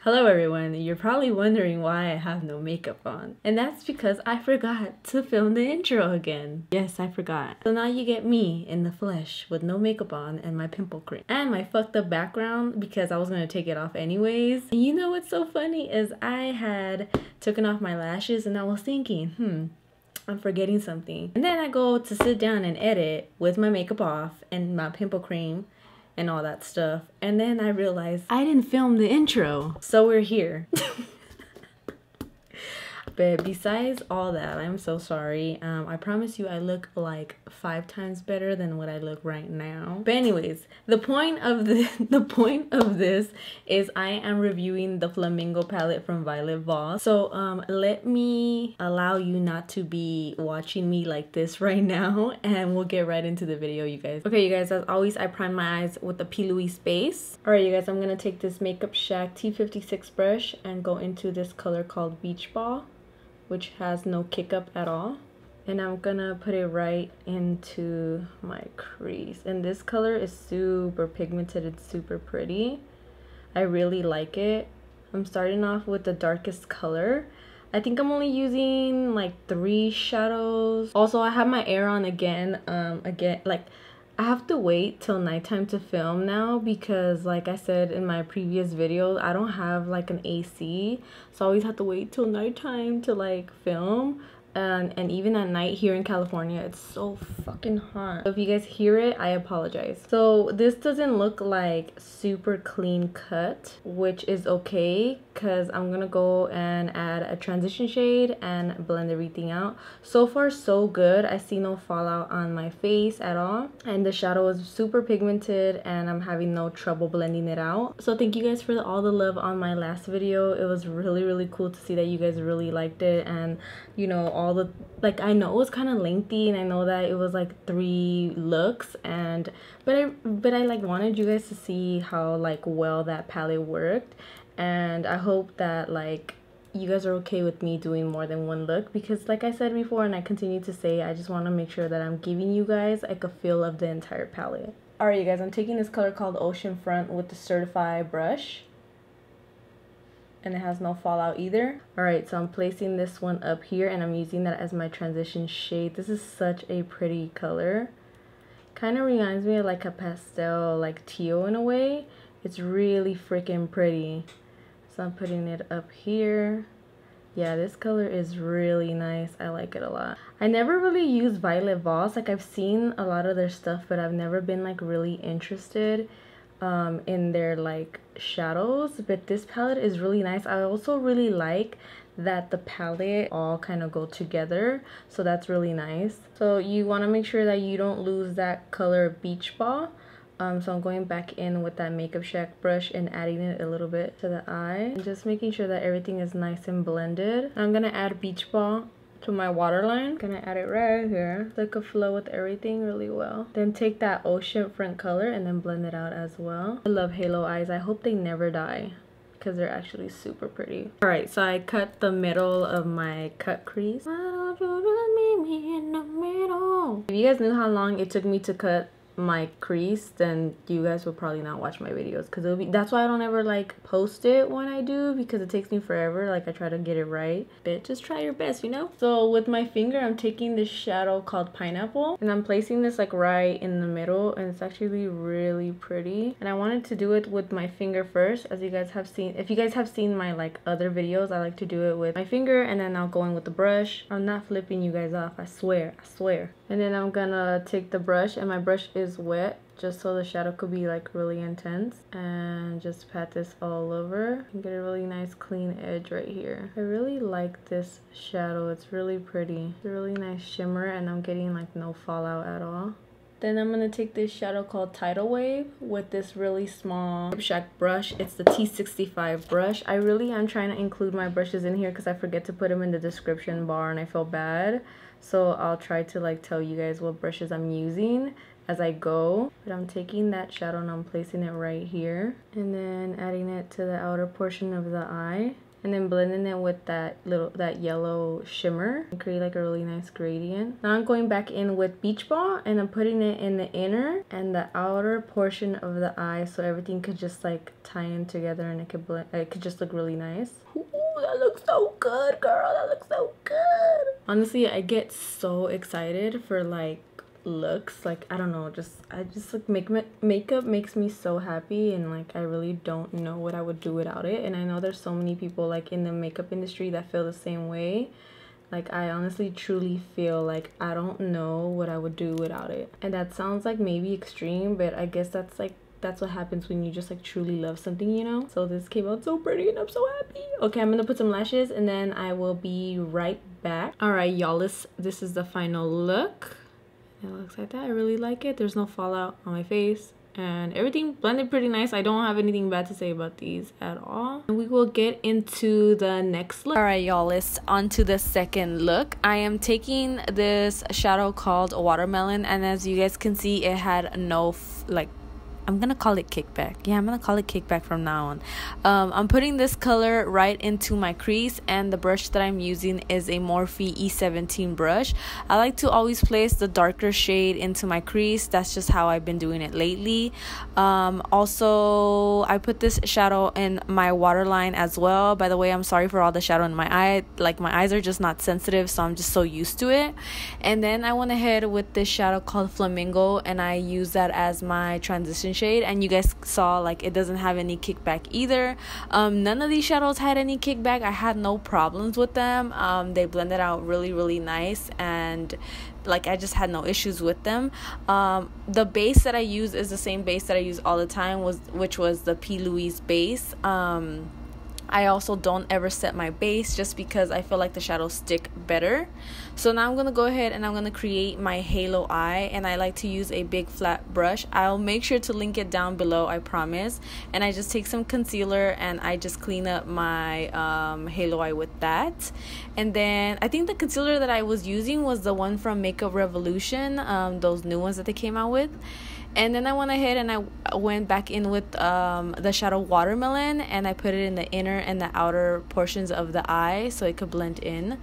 Hello everyone, you're probably wondering why I have no makeup on. And that's because I forgot to film the intro again. Yes, I forgot. So now you get me in the flesh with no makeup on and my pimple cream. And my fucked up background because I was gonna take it off anyways. And you know what's so funny is I had taken off my lashes and I was thinking, I'm forgetting something. And then I go to sit down and edit with my makeup off and my pimple cream and all that stuff, and then I realized I didn't film the intro, so we're here. But besides all that, I'm so sorry. I promise you I look like 5 times better than what I look right now. But anyways, the point of this is I am reviewing the Flamingo palette from VOSS. So let me allow you not to be watching me like this right now, and we'll get right into the video, you guys. Okay, you guys, as always, I prime my eyes with the Plouise base. Alright, you guys, I'm gonna take this Makeupshack T56 brush and go into this color called Beach Ball, which has no kick up at all, and I'm gonna put it right into my crease. And this color is super pigmented, it's super pretty. I really like it. I'm starting off with the darkest color. I think I'm only using like 3 shadows. Also, I have my air on again. Like I have to wait till nighttime to film now because, like I said in my previous video, I don't have like an AC, so I always have to wait till nighttime to like film. And even at night here in California, it's so fucking hot. So if you guys hear it, I apologize. So this doesn't look like super clean cut, which is okay because I'm gonna go and add a transition shade and blend everything out. So far so good. I see no fallout on my face at all, and the shadow is super pigmented and I'm having no trouble blending it out. So thank you guys for all the love on my last video. It was really cool to see that you guys really liked it, and you know, all the, like, I know it was kind of lengthy and I know that it was like 3 looks, and but I like wanted you guys to see how like well that palette worked. And I hope that like you guys are okay with me doing more than 1 look, because like I said before and I continue to say, I just want to make sure that I'm giving you guys like a feel of the entire palette. Alright, you guys, I'm taking this color called Ocean Front with the Certifeye brush, and it has no fallout either. Alright, so I'm placing this one up here and I'm using that as my transition shade. This is such a pretty color. Kind of reminds me of like a pastel, like teal in a way. It's really freaking pretty. So I'm putting it up here. Yeah, this color is really nice. I like it a lot. I never really used Violet Voss. Like, I've seen a lot of their stuff, but I've never been like really interested in their like shadows. But this palette is really nice. I also really like that the palette all kind of go together, so that's really nice. So you want to make sure that you don't lose that color Beach Ball. So I'm going back in with that Makeupshack brush and adding it a little bit to the eye, and just making sure that everything is nice and blended. I'm gonna add Beach Ball to my waterline. Gonna add it right here so it could flow with everything really well. Then take that Ocean Front color and then blend it out as well. I love halo eyes. I hope they never die because they're actually super pretty. Alright, so I cut the middle of my cut crease. Why don't you just meet me in the middle? If you guys knew how long it took me to cut my crease, then you guys will probably not watch my videos, because it'll be, that's why I don't ever like post it when I do, because it takes me forever. Like, I try to get it right, but just try your best, you know. So with my finger, I'm taking this shadow called Pineapple and I'm placing this like right in the middle, and it's actually really pretty. And I wanted to do it with my finger first, as you guys have seen. If you guys have seen my like other videos, I like to do it with my finger and then I'll go in with the brush. I'm not flipping you guys off, I swear. And then I'm gonna take the brush, and my brush is wet just so the shadow could be like really intense, and just pat this all over and get a really nice clean edge right here. I really like this shadow. It's really pretty. It's a really nice shimmer, and I'm getting like no fallout at all. Then I'm gonna take this shadow called Tidal Wave with this really small Makeupshack brush. It's the T65 brush. I really am trying to include my brushes in here because I forget to put them in the description bar and I feel bad. So I'll try to like tell you guys what brushes I'm using as I go. But I'm taking that shadow and I'm placing it right here, and then adding it to the outer portion of the eye. and then blending it with that yellow shimmer and create like a really nice gradient. Now I'm going back in with Beach Ball, and I'm putting it in the inner and the outer portion of the eye, so everything could just like tie in together, and it could just look really nice. Ooh, that looks so good, girl. That looks so good. Honestly, I get so excited for like looks. Like, I don't know, I just like makeup makes me so happy, and like I really don't know what I would do without it. And I know there's so many people like in the makeup industry that feel the same way. Like, I honestly truly feel like I don't know what I would do without it. And that sounds like maybe extreme, but I guess that's what happens when you just like truly love something, you know? So this came out so pretty and I'm so happy. Okay, I'm gonna put some lashes and then I will be right back. All right, y'all, this is the final look. It looks like that. I really like it. There's no fallout on my face, and everything blended pretty nice. I don't have anything bad to say about these at all. And we will get into the next look. All right, y'all, let's on to the second look. I am taking this shadow called Watermelon, and as you guys can see, it had no I'm gonna call it kickback. Yeah, I'm gonna call it kickback from now on. I'm putting this color right into my crease, and the brush that I'm using is a Morphe E17 brush. I like to always place the darker shade into my crease. That's just how I've been doing it lately. Also, I put this shadow in my waterline as well. By the way, I'm sorry for all the shadow in my eye. Like, my eyes are just not sensitive, so I'm just so used to it. And then I went ahead with this shadow called Flamingo, and I use that as my transition shade, and you guys saw like it doesn't have any kickback either. None of these shadows had any kickback. I had no problems with them. They blended out really nice, and like I just had no issues with them. The base that I use is the same base that I use all the time, which was the Plouise base. I also don't ever set my base just because I feel like the shadows stick better. So now I'm going to go ahead and I'm going to create my halo eye, and I like to use a big flat brush. I'll make sure to link it down below, I promise. And I just take some concealer and I just clean up my halo eye with that. And then I think the concealer that I was using was the one from Makeup Revolution, those new ones that they came out with. And then I went ahead and I went back in with the shadow Watermelon, and I put it in the inner and the outer portions of the eye so it could blend in.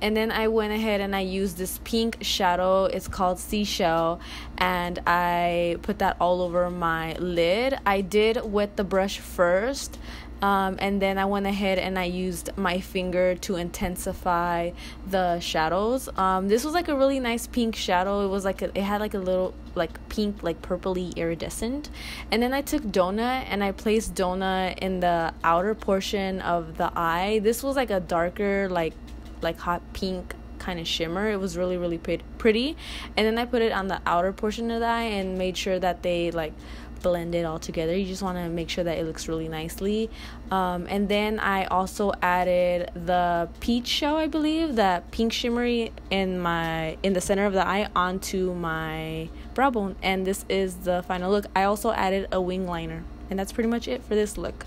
And then I went ahead and I used this pink shadow. It's called Seashell, and I put that all over my lid. I did wet the brush first, and then I went ahead and I used my finger to intensify the shadows. This was like a really nice pink shadow. It was like it had like a little like pink, like purpley iridescent. And then I took Donut and I placed Donut in the outer portion of the eye. This was like a darker like hot pink kind of shimmer. It was really pretty. And then I put it on the outer portion of the eye and made sure that they like blended all together. You just want to make sure that it looks really nicely. And then I also added the peach shell, I believe, that pink shimmery in the center of the eye onto my brow bone. And this is the final look. I also added a wing liner, and that's pretty much it for this look.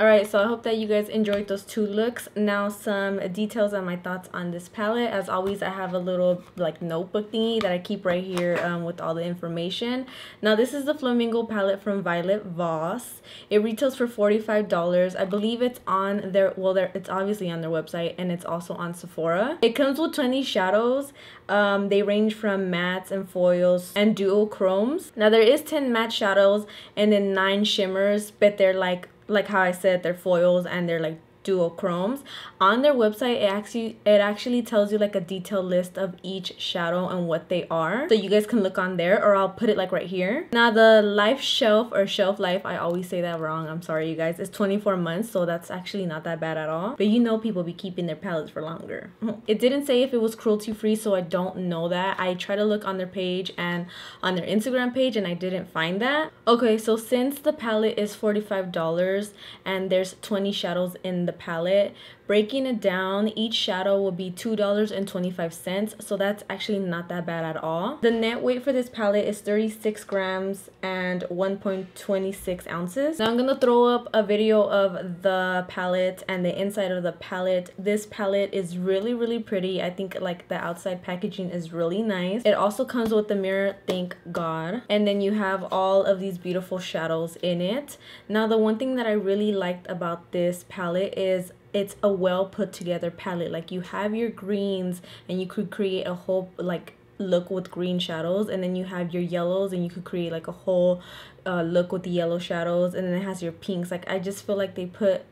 Alright, so I hope that you guys enjoyed those two looks. Now some details on my thoughts on this palette. As always, I have a little like notebook thingy that I keep right here with all the information. Now this is the Flamingo palette from Violet VOSS. It retails for $45. I believe it's on their, it's obviously on their website, and it's also on Sephora. It comes with 20 shadows. They range from mattes and foils and duochromes. Now there is 10 matte shadows and then 9 shimmers, but they're like how I said, they're foils and they're like duochromes. On their website, it actually tells you like a detailed list of each shadow and what they are, so you guys can look on there, or I'll put it like right here. Now the life shelf, or shelf life, I always say that wrong, I'm sorry you guys, it's 24 months, so that's actually not that bad at all. But you know, people be keeping their palettes for longer. It didn't say if it was cruelty free, so I don't know that. I tried to look on their page and on their Instagram page, and I didn't find that. Okay, so since the palette is $45 and there's 20 shadows in the palette, breaking it down, each shadow will be $2.25, so that's actually not that bad at all. The net weight for this palette is 36 grams and 1.26 ounces. Now I'm gonna throw up a video of the palette and the inside of the palette. This palette is really pretty. I think like the outside packaging is really nice. It also comes with the mirror, thank God, and then you have all of these beautiful shadows in it. Now the one thing that I really liked about this palette is it's a well put together palette. Like you have your greens and you could create a whole like look with green shadows, and then you have your yellows and you could create like a whole look with the yellow shadows, and then it has your pinks. Like I just feel like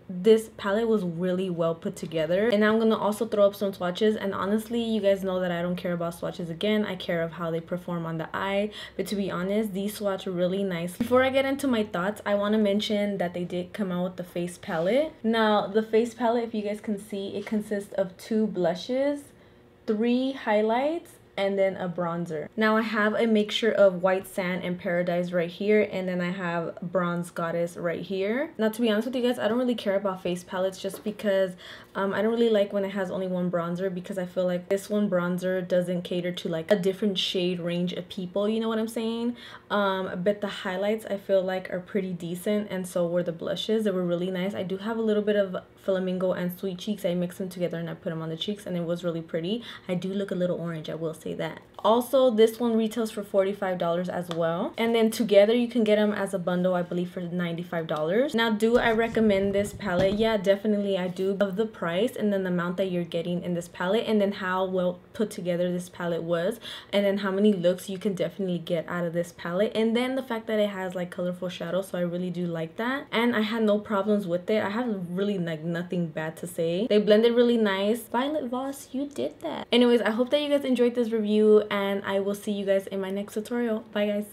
this palette was really well put together. And now I'm gonna also throw up some swatches, and honestly you guys know that I don't care about swatches. Again, I care of how they perform on the eye, but to be honest, these swatch really nice. Before I get into my thoughts, I want to mention that they did come out with the face palette. Now the face palette, if you guys can see, it consists of 2 blushes, 3 highlights, and then a bronzer. Now I have a mixture of White Sand and Paradise right here, and then I have Bronze Goddess right here. Now to be honest with you guys, I don't really care about face palettes just because I don't really like when it has only one bronzer, because I feel like this one bronzer doesn't cater to like a different shade range of people, you know what I'm saying? But the highlights I feel like are pretty decent, and so were the blushes. They were really nice. I do have a little bit of Flamingo and Sweet Cheeks. I mixed them together and I put them on the cheeks, and it was really pretty. I do look a little orange, I will say that. Also, this one retails for $45 as well, and then together you can get them as a bundle, I believe, for $95. Now, do I recommend this palette? Yeah, definitely I do. Of the price and then the amount that you're getting in this palette, and then how well put together this palette was, and then how many looks you can definitely get out of this palette, and then the fact that it has like colorful shadows, so I really do like that, and I had no problems with it. I have really like nothing bad to say. They blended really nice. Violet Voss, you did that. Anyways, I hope that you guys enjoyed this review, and I will see you guys in my next tutorial. Bye guys.